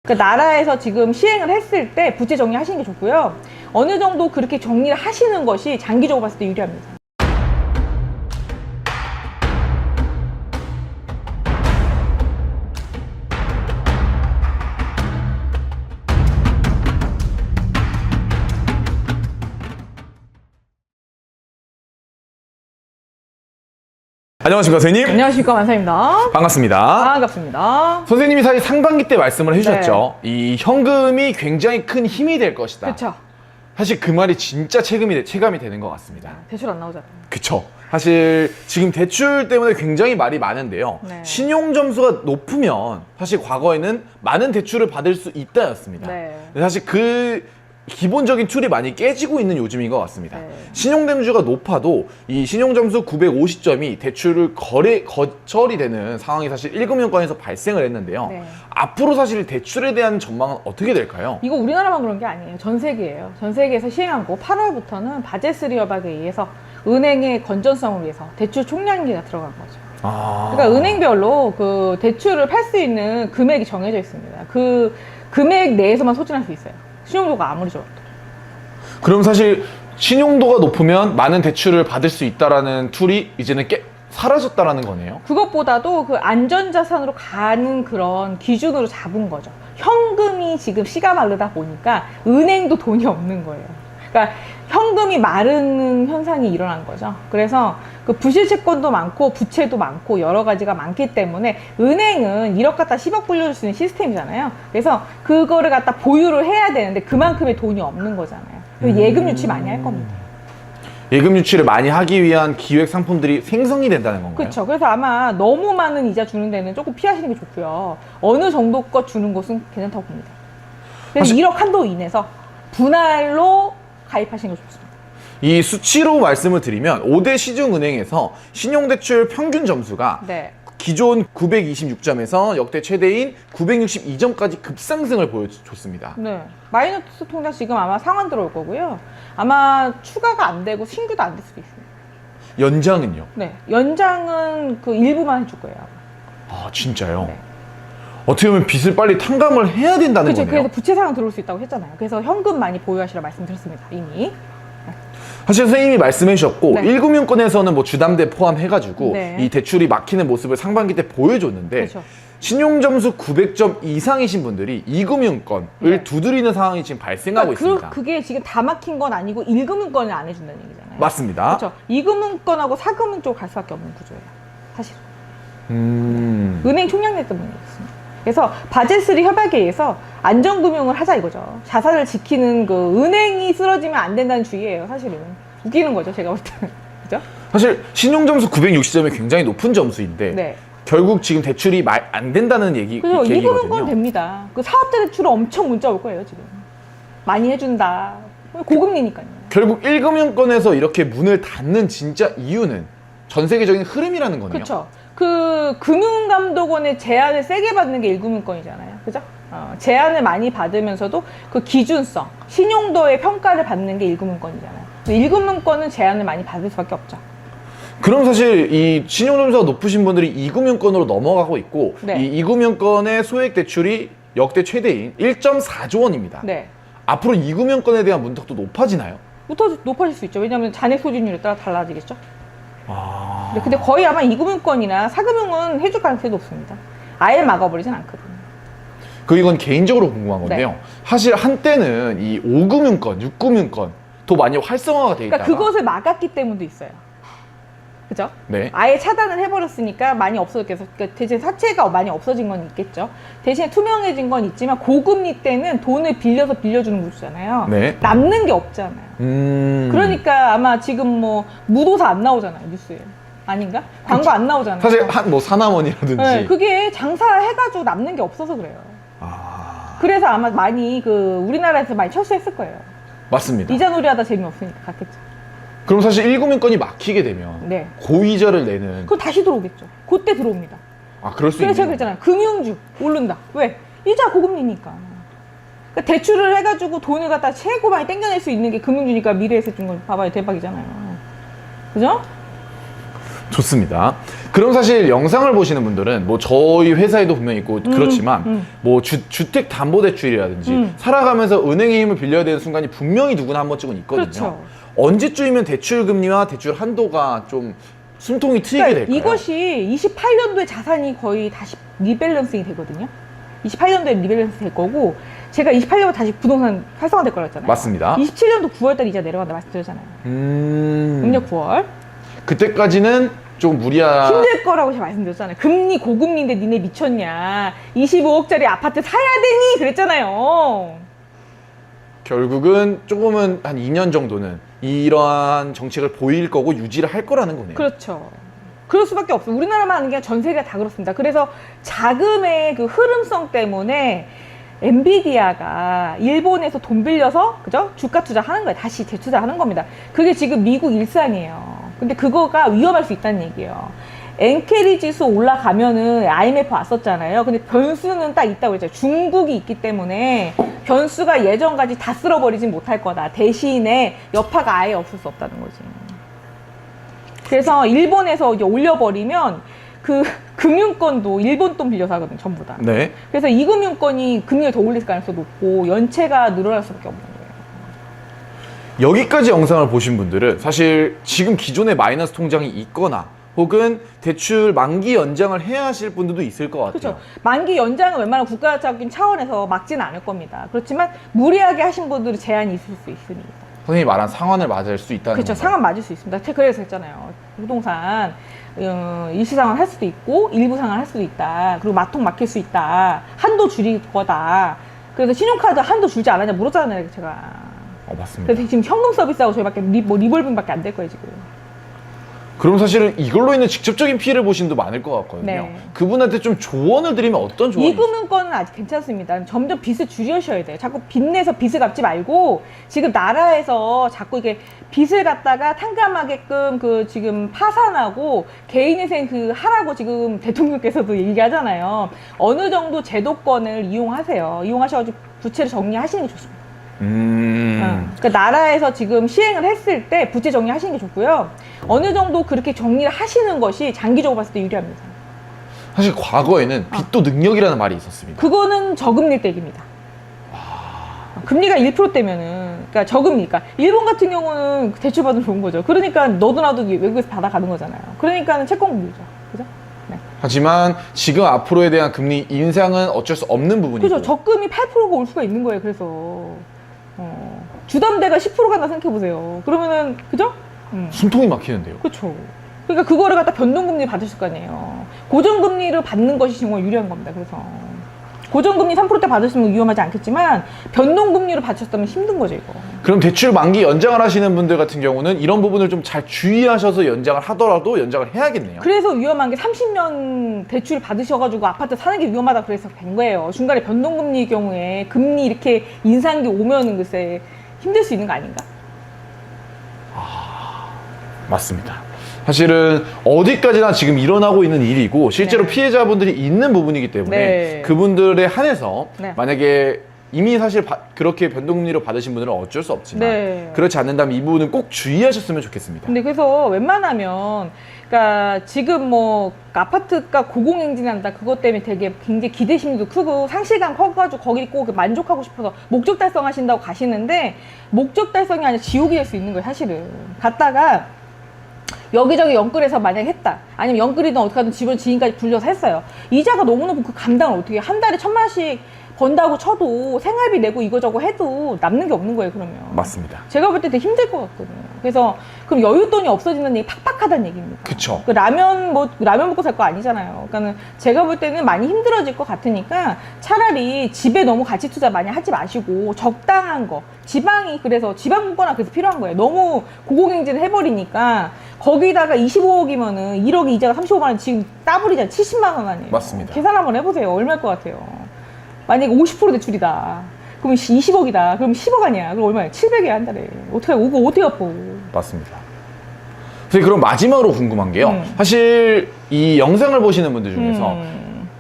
그러니까 나라에서 지금 시행을 했을 때 부채 정리하시는 게 좋고요. 어느 정도 그렇게 정리를 하시는 것이 장기적으로 봤을 때 유리합니다. 안녕하십니까 선생님. 안녕하십니까, 만사입니다. 반갑습니다. 반갑습니다. 선생님이 사실 상반기 때 말씀을 해주셨죠. 이 현금이 굉장히 큰 힘이 될 것이다. 그렇죠. 사실 그 말이 진짜 체감이 되는 것 같습니다. 대출 안 나오잖아요. 그쵸. 사실 지금 대출 때문에 굉장히 말이 많은데요. 네. 신용 점수가 높으면 사실 과거에는 많은 대출을 받을 수 있다였습니다. 네. 근데 사실 그 기본적인 툴이 많이 깨지고 있는 요즘인 것 같습니다. 네. 신용점수가 높아도 이 신용점수 950점이 대출을 거절이 되는 상황이 사실 1금융권에서 발생을 했는데요. 네. 앞으로 사실 대출에 대한 전망은 어떻게 될까요? 이거 우리나라만 그런 게 아니에요. 전 세계예요. 전 세계에서 시행한 거 8월부터는 바젤3 협약에 의해서 은행의 건전성을 위해서 대출 총량기가 들어간 거죠. 그러니까 은행별로 그 대출을 팔 수 있는 금액이 정해져 있습니다. 그 금액 내에서만 소진할 수 있어요. 신용도가 아무리 좋아도. 그럼 사실 신용도가 높으면 많은 대출을 받을 수 있다라는 툴이 이제는 사라졌다라는 거네요. 그것보다도 그 안전자산으로 가는 그런 기준으로 잡은 거죠. 현금이 지금 씨가 마르다 보니까 은행도 돈이 없는 거예요. 그러니까 현금이 마르는 현상이 일어난 거죠. 그래서 그 부실 채권도 많고 부채도 많고 여러 가지가 많기 때문에 은행은 1억 갖다 10억 불려줄 수 있는 시스템이잖아요. 그래서 그거를 갖다 보유를 해야 되는데 그만큼의 돈이 없는 거잖아요. 그래서 예금 유치 많이 할 겁니다. 예금 유치를 많이 하기 위한 기획 상품들이 생성이 된다는 건가요? 그렇죠. 그래서 아마 너무 많은 이자 주는 데는 조금 피하시는 게 좋고요. 어느 정도 것 주는 곳은 괜찮다고 봅니다. 그래서 사실 1억 한도 이내에서 분할로 가입하시는 게 좋습니다. 이 수치로 말씀을 드리면 5대 시중은행에서 신용대출 평균 점수가 네. 기존 926점에서 역대 최대인 962점까지 급상승을 보여줬습니다. 네. 마이너스 통장 지금 아마 상환 들어올 거고요. 아마 추가가 안 되고 신규도 안 될 수도 있습니다. 연장은요? 네. 연장은 그 일부만 해줄 거예요. 아 진짜요? 네. 어떻게 보면 빚을 빨리 탕감을 해야 된다는 그렇죠. 거네요. 그래서 부채 상환 들어올 수 있다고 했잖아요. 그래서 현금 많이 보유하시라 말씀드렸습니다. 이미. 사실 선생님이 말씀해 주셨고 네. 1금융권에서는 뭐 주담대 포함해가지고 네. 이 대출이 막히는 모습을 상반기 때 보여줬는데 그렇죠. 신용점수 900점 이상이신 분들이 2금융권을 네. 두드리는 상황이 지금 발생하고 있습니다. 그게 지금 다 막힌 건 아니고 1금융권을 안 해준다는 얘기잖아요. 맞습니다. 그렇죠. 2금융권하고 4금융 쪽으로 갈 수밖에 없는 구조예요. 사실. 은행 총량제 때문에 그렇습니다. 그래서 바젤3 협약에 의해서 안전금융을 하자 이거죠. 자산을 지키는 그 은행이 쓰러지면 안 된다는 주의예요. 사실은. 웃기는 거죠. 제가 볼 때는. 그죠? 사실 신용점수 960점이 굉장히 높은 점수인데 네. 결국 지금 대출이 안 된다는 그래서 얘기거든요. 2금융권 됩니다. 그 사업자 대출은 엄청 문자 올 거예요. 지금. 많이 해준다. 고금리니까요. 결국 1금융권에서 이렇게 문을 닫는 진짜 이유는 전 세계적인 흐름이라는 거네요. 그렇죠. 그 금융감독원의 제한을 세게 받는 게 1금융권이잖아요. 그죠? 제한을 많이 받으면서도 그 기준성, 신용도의 평가를 받는 게 1금융권이잖아요. 1금융권은 제한을 많이 받을 수밖에 없죠. 그럼 사실 이 신용점수가 높으신 분들이 2금융권으로 넘어가고 있고 네. 이 2금융권의 소액 대출이 역대 최대인 1.4조 원입니다. 네. 앞으로 2금융권에 대한 문턱도 높아지나요? 높아질 수 있죠. 왜냐하면 잔액 소진율에 따라 달라지겠죠. 아... 근데 거의 아마 2금융권이나 4금융은 해줄 가능성이 높습니다. 아예 막아버리진 않거든요. 이건 개인적으로 궁금한 건데요. 네. 사실 한때는 이 5금융권, 6금융권 더 많이 활성화가 돼 있다가 그러니까 그것을 막았기 때문도 있어요. 그죠? 네. 아예 차단을 해버렸으니까 많이 없어졌겠어. 그러니까 대신 사채가 많이 없어진 건 있겠죠. 대신에 투명해진 건 있지만 고금리 때는 돈을 빌려주는 구조잖아요. 네. 남는 게 없잖아요. 그러니까 아마 지금 뭐 무도사 안 나오잖아요, 뉴스에. 아닌가? 광고 안 나오잖아요. 사실 뭐 사나원이라든지 네, 그게 장사해가지고 남는 게 없어서 그래요. 그래서 아마 많이 그 우리나라에서 많이 철수했을 거예요. 맞습니다. 이자놀이 하다 재미없으니까 갔겠죠. 그럼 사실 1금융권이 막히게 되면 네. 고이자를 내는 그럼 다시 들어오겠죠. 그때 들어옵니다. 그럴 수 그래서 제가 있는 그랬잖아요. 금융주 오른다. 왜? 이자 고금리니까. 그러니까 대출을 해가지고 돈을 갖다 최고 많이 땡겨낼 수 있는 게 금융주니까 미래에서 준 건 봐봐요. 대박이잖아요. 그죠? 좋습니다. 그럼 사실 영상을 보시는 분들은 뭐 저희 회사에도 분명히 있고 그렇지만 뭐 주택담보대출이라든지 살아가면서 은행의 힘을 빌려야 되는 순간이 분명히 누구나 한 번쯤은 있거든요. 그렇죠. 언제쯤이면 대출 금리와 대출 한도가 좀 숨통이 트이게 그러니까 될까요? 이것이 28년도에 자산이 거의 다시 리밸런싱이 되거든요. 28년도에 리밸런스 될 거고, 제가 28년도에 다시 부동산 활성화될 거라 했잖아요. 맞습니다. 27년도 9월달에 이자 내려간다 말씀드렸잖아요. 음력 9월. 그때까지는 좀 무리한 힘들 거라고 제가 말씀드렸잖아요. 금리 고금리인데 니네 미쳤냐. 25억짜리 아파트 사야 되니? 그랬잖아요. 결국은 조금은 한 2년 정도는 이러한 정책을 보일 거고 유지를 할 거라는 거네요. 그렇죠. 그럴 수밖에 없어요. 우리나라만 하는 게 아니라 전 세계가 다 그렇습니다. 그래서 자금의 그 흐름성 때문에 엔비디아가 일본에서 돈 빌려서 그죠? 주가 투자하는 거예요. 다시 재투자하는 겁니다. 그게 지금 미국 일상이에요. 근데 그거가 위험할 수 있다는 얘기예요. 엔케리 지수 올라가면은 IMF 왔었잖아요. 근데 변수는 딱 있다고 그랬죠. 중국이 있기 때문에 변수가 예전까지 다 쓸어버리진 못할 거다. 대신에 여파가 아예 없을 수 없다는 거지. 그래서 일본에서 이제 올려버리면 그 금융권도 일본 돈 빌려서 하거든요. 전부 다. 네. 그래서 이 금융권이 금리를 더 올릴 가능성이 높고 연체가 늘어날 수밖에 없는 거예요. 여기까지 영상을 보신 분들은 사실 지금 기존에 마이너스 통장이 있거나 혹은 대출 만기 연장을 해야 하실 분들도 있을 것 같아요. 그렇죠. 만기 연장은 웬만한 국가적인 차원에서 막지는 않을 겁니다. 그렇지만 무리하게 하신 분들은 제한이 있을 수 있습니다. 선생님이 말한 상한을 맞을 수 있다는 그렇죠. 건가요? 상한 맞을 수 있습니다. 그래서 했잖아요. 부동산 일시상환 할 수도 있고 일부 상환 할 수도 있다. 그리고 마통 막힐 수 있다. 한도 줄일 거다. 그래서 신용카드 한도 줄지 않았냐 물었잖아요. 제가. 맞습니다. 그래서 지금 현금 서비스하고 저희밖에 리볼빙밖에 안 될 거예요 지금. 그럼 사실은 이걸로 인해 직접적인 피해를 보신 분도 많을 것 같거든요. 네. 그분한테 좀 조언을 드리면 어떤 조언이 이 금융권은 아직 괜찮습니다. 점점 빚을 줄이셔야 돼요. 자꾸 빚내서 빚을 갚지 말고 지금 나라에서 자꾸 이게 빚을 갖다가 탕감하게끔 그 지금 파산하고 개인회생 그 하라고 지금 대통령께서도 얘기하잖아요. 어느 정도 제도권을 이용하세요. 이용하셔가지고 부채를 정리하시는 게 좋습니다. 그러니까 나라에서 지금 시행을 했을 때 부채 정리하시는 게 좋고요. 어느 정도 그렇게 정리를 하시는 것이 장기적으로 봤을 때 유리합니다. 사실 과거에는 빚도 능력이라는 말이 있었습니다. 그거는 저금리 때입니다. 금리가 1%대면은, 그러니까 저금리니까. 일본 같은 경우는 대출 받으면 좋은 거죠. 그러니까 너도 나도 외국에서 받아가는 거잖아요. 그러니까는 채권금리죠. 그죠? 네. 하지만 지금 앞으로에 대한 금리 인상은 어쩔 수 없는 부분이고. 그죠. 적금이 8%가 올 수가 있는 거예요. 그래서. 주담대가 10% 간다 생각해보세요. 그러면은, 그죠? 숨통이 막히는데요. 그렇죠. 그러니까 그거를 갖다 변동금리 받으실 거 아니에요. 고정금리를 받는 것이 정말 유리한 겁니다. 그래서 고정금리 3%대 받으시면 위험하지 않겠지만 변동금리로 받으셨다면 힘든 거죠 이거. 그럼 대출 만기 연장을 하시는 분들 같은 경우는 이런 부분을 좀 잘 주의하셔서 연장을 하더라도 연장을 해야겠네요. 그래서 위험한 게 30년 대출을 받으셔가지고 아파트 사는 게 위험하다 그래서 된 거예요. 중간에 변동금리의 경우에 금리 이렇게 인상이 오면은 글쎄 힘들 수 있는 거 아닌가? 맞습니다. 사실은 어디까지나 지금 일어나고 있는 일이고 실제로 네. 피해자분들이 있는 부분이기 때문에 네. 그분들에 한해서 네. 만약에 이미 사실 그렇게 변동금리로 받으신 분들은 어쩔 수 없지만 네. 그렇지 않는다면 이 부분은 꼭 주의하셨으면 좋겠습니다. 근데 그래서 웬만하면 그러니까 지금 뭐 아파트가 고공행진한다 그것 때문에 되게 굉장히 기대심도 크고 상실감 커가지고 거기 꼭 만족하고 싶어서 목적 달성하신다고 가시는데 목적 달성이 아니라 지옥이 될 수 있는 거예요 사실은. 갔다가 여기저기 연끌해서 만약에 했다 아니면 연끌이든 어떻게 하든 집을 지인까지 불려서 했어요. 이자가 너무너무 그 감당을 어떻게 해. 한 달에 1,000만 원씩 번다고 쳐도 생활비 내고 이거저거 해도 남는 게 없는 거예요 그러면. 맞습니다. 제가 볼 때 되게 힘들 것 같거든요. 그래서 그럼 여윳돈이 없어지는 얘기 팍팍하다는 얘기입니다. 그쵸. 그 라면 먹고 살 거 아니잖아요. 그러니까는 제가 볼 때는 많이 힘들어질 것 같으니까 차라리 집에 너무 가치 투자 많이 하지 마시고 적당한 거 지방이 그래서 지방 분권화 그래서 필요한 거예요. 너무 고공행진을 해버리니까 거기다가 25억이면은 1억에 이자가 35만 원 지금 따블이잖아요. 70만 원 아니에요. 맞습니다. 계산 한번 해보세요. 얼마일 것 같아요. 만약에 50% 대출이다. 그럼 20억이다. 그럼 10억 아니야. 그럼 얼마야? 700이야 한 달에. 어떻게 갚어? 맞습니다. 선생님 그럼 마지막으로 궁금한 게요. 사실 이 영상을 보시는 분들 중에서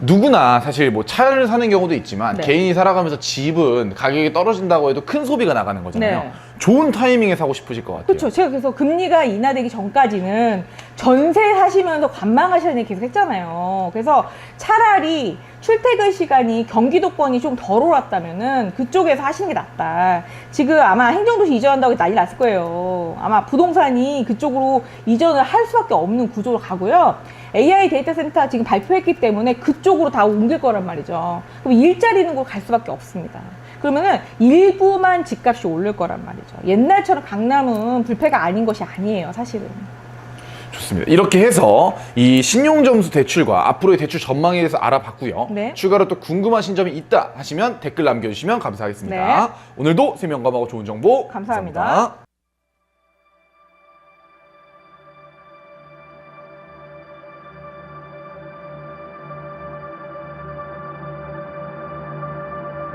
누구나 사실 뭐 차를 사는 경우도 있지만 네. 개인이 살아가면서 집은 가격이 떨어진다고 해도 큰 소비가 나가는 거잖아요. 네. 좋은 타이밍에 사고 싶으실 것 같아요. 그렇죠. 제가 그래서 금리가 인하되기 전까지는 전세 사시면서 관망하시는 얘기 계속 했잖아요. 그래서 차라리 출퇴근 시간이 경기도권이 좀 덜 올랐다면은 그쪽에서 하시는 게 낫다. 지금 아마 행정도시 이전한다고 난리 났을 거예요. 아마 부동산이 그쪽으로 이전을 할 수밖에 없는 구조로 가고요. AI 데이터 센터 지금 발표했기 때문에 그쪽으로 다 옮길 거란 말이죠. 그럼 일자리 있는 곳 갈 수밖에 없습니다. 그러면은 일부만 집값이 오를 거란 말이죠. 옛날처럼 강남은 불패가 아닌 것이 아니에요, 사실은. 좋습니다. 이렇게 해서 이 신용점수 대출과 앞으로의 대출 전망에 대해서 알아봤고요. 네. 추가로 또 궁금하신 점이 있다 하시면 댓글 남겨주시면 감사하겠습니다. 네. 오늘도 세명감하고 좋은 정보 감사합니다. 감사합니다.